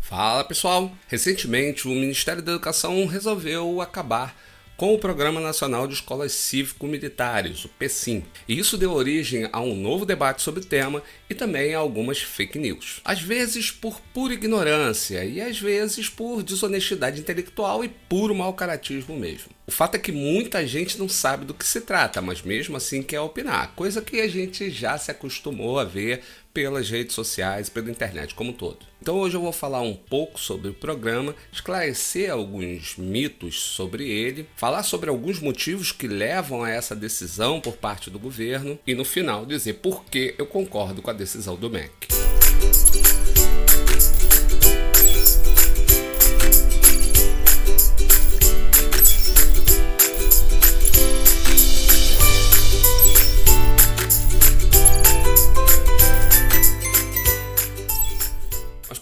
Fala pessoal! Recentemente o Ministério da Educação resolveu acabar com o Programa Nacional de Escolas Cívico-Militares, o PECIM. E isso deu origem a um novo debate sobre o tema e também a algumas fake news. Às vezes por pura ignorância e às vezes por desonestidade intelectual e puro mau caratismo mesmo. O fato é que muita gente não sabe do que se trata, mas mesmo assim quer opinar, coisa que a gente já se acostumou a ver pelas redes sociais, pela internet como um todo. Então hoje eu vou falar um pouco sobre o programa, esclarecer alguns mitos sobre ele, falar sobre alguns motivos que levam a essa decisão por parte do governo e no final dizer por que eu concordo com a decisão do MEC.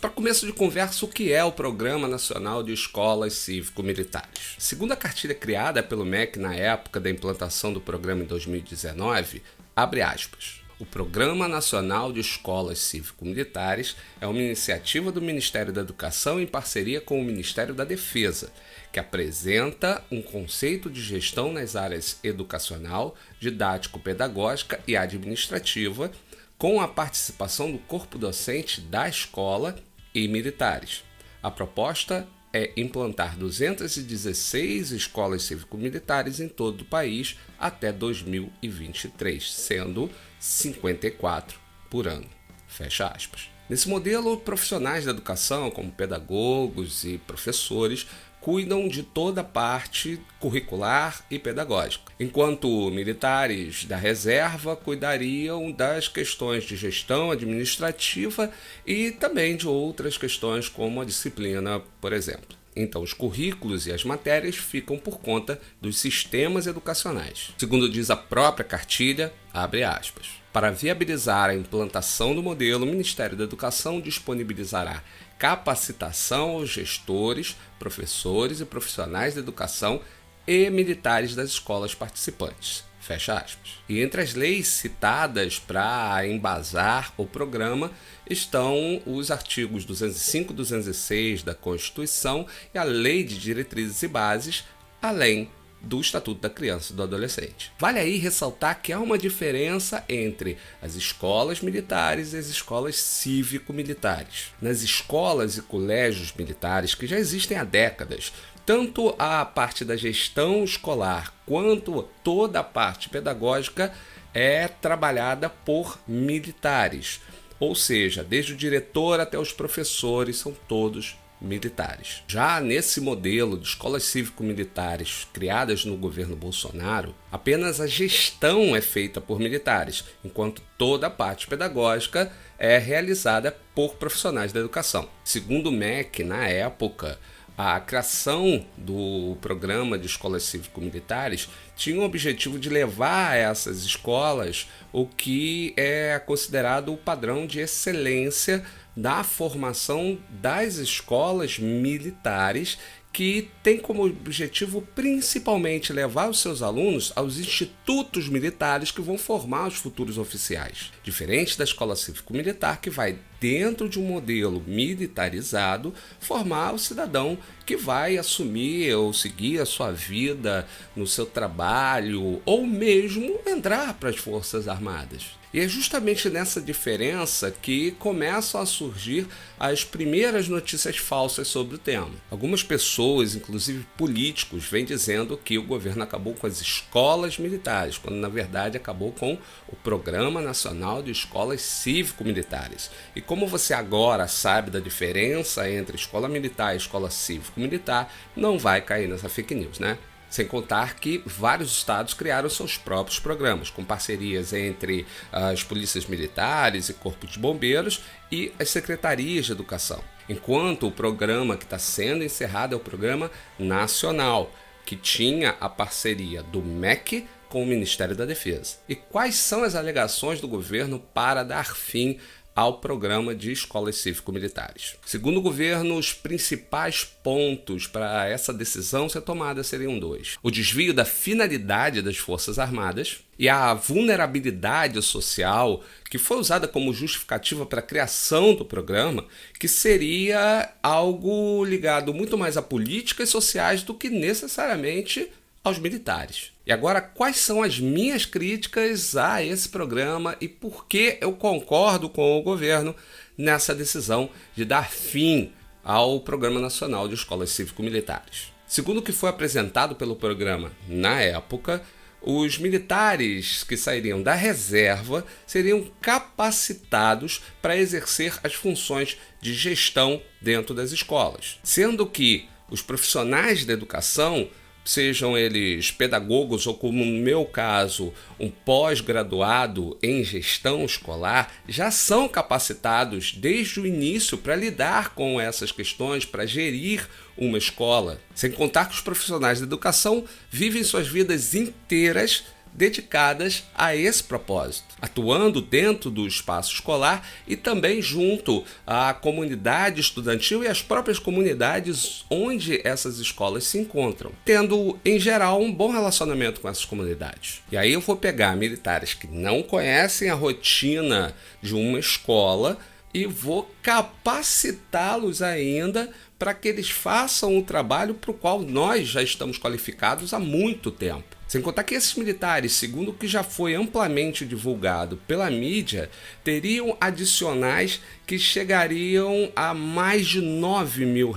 Para começo de conversa, o que é o Programa Nacional de Escolas Cívico-Militares? Segundo a cartilha criada pelo MEC na época da implantação do programa em 2019, abre aspas, o Programa Nacional de Escolas Cívico-Militares é uma iniciativa do Ministério da Educação em parceria com o Ministério da Defesa, que apresenta um conceito de gestão nas áreas educacional, didático-pedagógica e administrativa, com a participação do corpo docente da escola e militares. A proposta é implantar 216 escolas cívico-militares em todo o país até 2023, sendo 54 por ano. Fecha aspas. Nesse modelo, profissionais da educação, como pedagogos e professores, cuidam de toda a parte curricular e pedagógica, enquanto militares da reserva cuidariam das questões de gestão administrativa e também de outras questões como a disciplina, por exemplo. Então, os currículos e as matérias ficam por conta dos sistemas educacionais. Segundo diz a própria cartilha, abre aspas, para viabilizar a implantação do modelo, o Ministério da Educação disponibilizará capacitação aos gestores, professores e profissionais da educação e militares das escolas participantes. Fecha aspas. E entre as leis citadas para embasar o programa estão os artigos 205 e 206 da Constituição e a Lei de Diretrizes e Bases, além do Estatuto da Criança e do Adolescente. Vale aí ressaltar que há uma diferença entre as escolas militares e as escolas cívico-militares. Nas escolas e colégios militares, que já existem há décadas, tanto a parte da gestão escolar quanto toda a parte pedagógica é trabalhada por militares. Ou seja, desde o diretor até os professores são todos militares. Já nesse modelo de escolas cívico-militares criadas no governo Bolsonaro, apenas a gestão é feita por militares, enquanto toda a parte pedagógica é realizada por profissionais da educação. Segundo o MEC, na época, a criação do programa de escolas cívico-militares tinha o objetivo de levar a essas escolas o que é considerado o padrão de excelência da formação das escolas militares, que tem como objetivo principalmente levar os seus alunos aos institutos militares que vão formar os futuros oficiais. Diferente da escola cívico-militar, que vai, dentro de um modelo militarizado, formar o cidadão que vai assumir ou seguir a sua vida no seu trabalho ou mesmo entrar para as Forças Armadas. E é justamente nessa diferença que começam a surgir as primeiras notícias falsas sobre o tema. Algumas pessoas, inclusive políticos, vêm dizendo que o governo acabou com as escolas militares, quando na verdade acabou com o Programa Nacional de Escolas Cívico-Militares. E como você agora sabe da diferença entre escola militar e escola cívico-militar, não vai cair nessa fake news, né? Sem contar que vários estados criaram seus próprios programas, com parcerias entre as polícias militares e corpo de bombeiros e as secretarias de educação. Enquanto o programa que está sendo encerrado é o Programa Nacional, que tinha a parceria do MEC com o Ministério da Defesa. E quais são as alegações do governo para dar fim ao programa de escolas cívico-militares. Segundo o governo, os principais pontos para essa decisão ser tomada seriam dois: o desvio da finalidade das Forças Armadas e a vulnerabilidade social que foi usada como justificativa para a criação do programa, que seria algo ligado muito mais a políticas sociais do que necessariamente aos militares. E agora, quais são as minhas críticas a esse programa e por que eu concordo com o governo nessa decisão de dar fim ao Programa Nacional de Escolas Cívico-Militares? Segundo o que foi apresentado pelo programa na época, os militares que sairiam da reserva seriam capacitados para exercer as funções de gestão dentro das escolas, sendo que os profissionais da educação, sejam eles pedagogos ou, como no meu caso, um pós-graduado em gestão escolar, já são capacitados desde o início para lidar com essas questões, para gerir uma escola. Sem contar que os profissionais da educação vivem suas vidas inteiras dedicadas a esse propósito, atuando dentro do espaço escolar e também junto à comunidade estudantil e às próprias comunidades onde essas escolas se encontram, tendo, em geral, um bom relacionamento com essas comunidades. E aí eu vou pegar militares que não conhecem a rotina de uma escola e vou capacitá-los ainda para que eles façam o trabalho para o qual nós já estamos qualificados há muito tempo. Sem contar que esses militares, segundo o que já foi amplamente divulgado pela mídia, teriam adicionais que chegariam a mais de R$9 mil,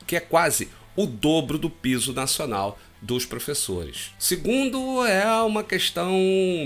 que é quase o dobro do piso nacional dos professores. Segundo, é uma questão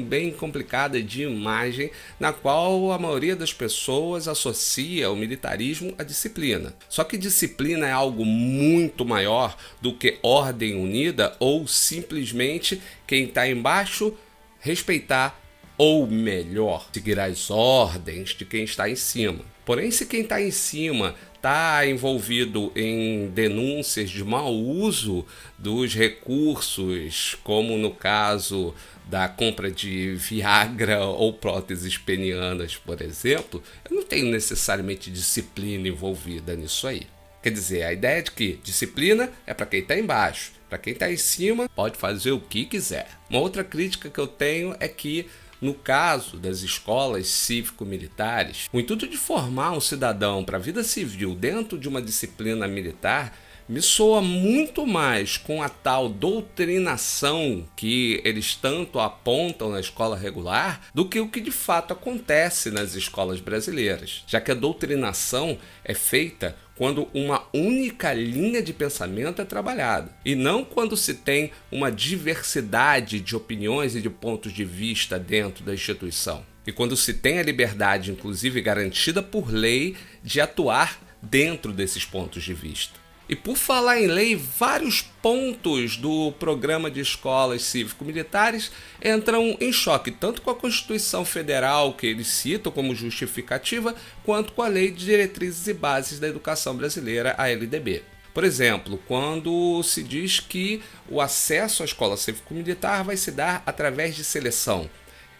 bem complicada de imagem, na qual a maioria das pessoas associa o militarismo à disciplina. Só que disciplina é algo muito maior do que ordem unida ou simplesmente quem está embaixo respeitar ou, melhor, seguir as ordens de quem está em cima. Porém, se quem está em cima está envolvido em denúncias de mau uso dos recursos, como no caso da compra de Viagra ou próteses penianas, por exemplo, eu não tenho necessariamente disciplina envolvida nisso aí. Quer dizer, a ideia de que disciplina é para quem está embaixo, para quem está em cima pode fazer o que quiser. Uma outra crítica que eu tenho é que, no caso das escolas cívico-militares, o intuito de formar um cidadão para a vida civil dentro de uma disciplina militar me soa muito mais com a tal doutrinação que eles tanto apontam na escola regular do que o que de fato acontece nas escolas brasileiras, já que a doutrinação é feita quando uma única linha de pensamento é trabalhada, e não quando se tem uma diversidade de opiniões e de pontos de vista dentro da instituição. E quando se tem a liberdade, inclusive garantida por lei, de atuar dentro desses pontos de vista. E por falar em lei, vários pontos do programa de escolas cívico-militares entram em choque, tanto com a Constituição Federal, que eles citam como justificativa, quanto com a Lei de Diretrizes e Bases da Educação Brasileira, a LDB. Por exemplo, quando se diz que o acesso à escola cívico-militar vai se dar através de seleção,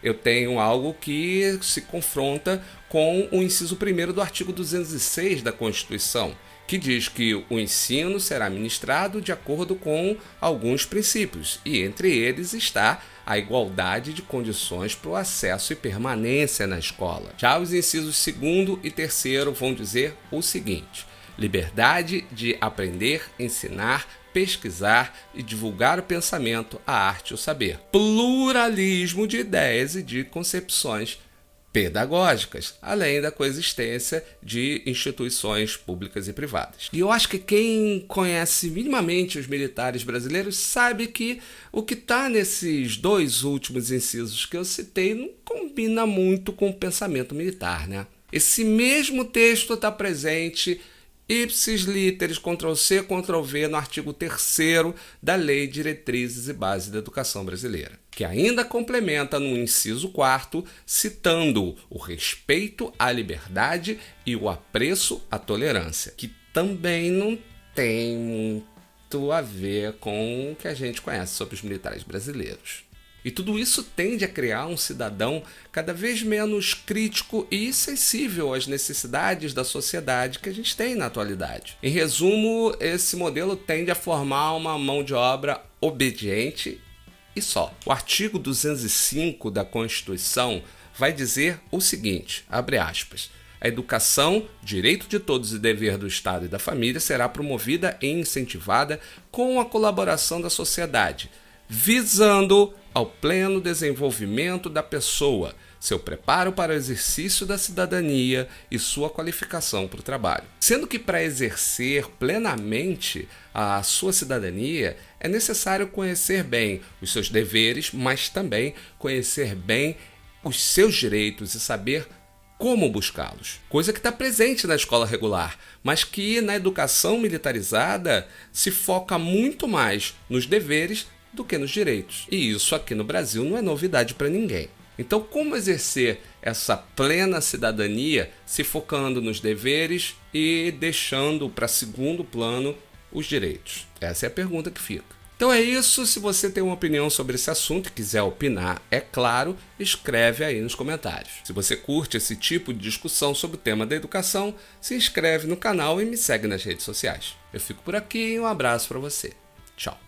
eu tenho algo que se confronta com o inciso 1º do artigo 206 da Constituição, que diz que o ensino será ministrado de acordo com alguns princípios, e entre eles está a igualdade de condições para o acesso e permanência na escola. Já os incisos 2º e 3º vão dizer o seguinte: liberdade de aprender, ensinar, pesquisar e divulgar o pensamento, a arte e o saber. Pluralismo de ideias e de concepções pedagógicas, além da coexistência de instituições públicas e privadas. E eu acho que quem conhece minimamente os militares brasileiros sabe que o que está nesses dois últimos incisos que eu citei não combina muito com o pensamento militar, né? Esse mesmo texto está presente ipsis literis, Ctrl+C, Ctrl+V, no artigo 3º da Lei de Diretrizes e Bases da Educação Brasileira, que ainda complementa no inciso 4º, citando o respeito à liberdade e o apreço à tolerância, que também não tem muito a ver com o que a gente conhece sobre os militares brasileiros. E tudo isso tende a criar um cidadão cada vez menos crítico e sensível às necessidades da sociedade que a gente tem na atualidade. Em resumo, esse modelo tende a formar uma mão de obra obediente e só. O artigo 205 da Constituição vai dizer o seguinte, abre aspas, a educação, direito de todos e dever do Estado e da família, será promovida e incentivada com a colaboração da sociedade, visando ao pleno desenvolvimento da pessoa, seu preparo para o exercício da cidadania e sua qualificação para o trabalho. Sendo que para exercer plenamente a sua cidadania é necessário conhecer bem os seus deveres, mas também conhecer bem os seus direitos e saber como buscá-los. Coisa que está presente na escola regular, mas que na educação militarizada se foca muito mais nos deveres do que nos direitos. E isso aqui no Brasil não é novidade para ninguém. Então, como exercer essa plena cidadania se focando nos deveres e deixando para segundo plano os direitos? Essa é a pergunta que fica. Então é isso, se você tem uma opinião sobre esse assunto e quiser opinar, é claro, escreve aí nos comentários. Se você curte esse tipo de discussão sobre o tema da educação, se inscreve no canal e me segue nas redes sociais. Eu fico por aqui e um abraço para você. Tchau.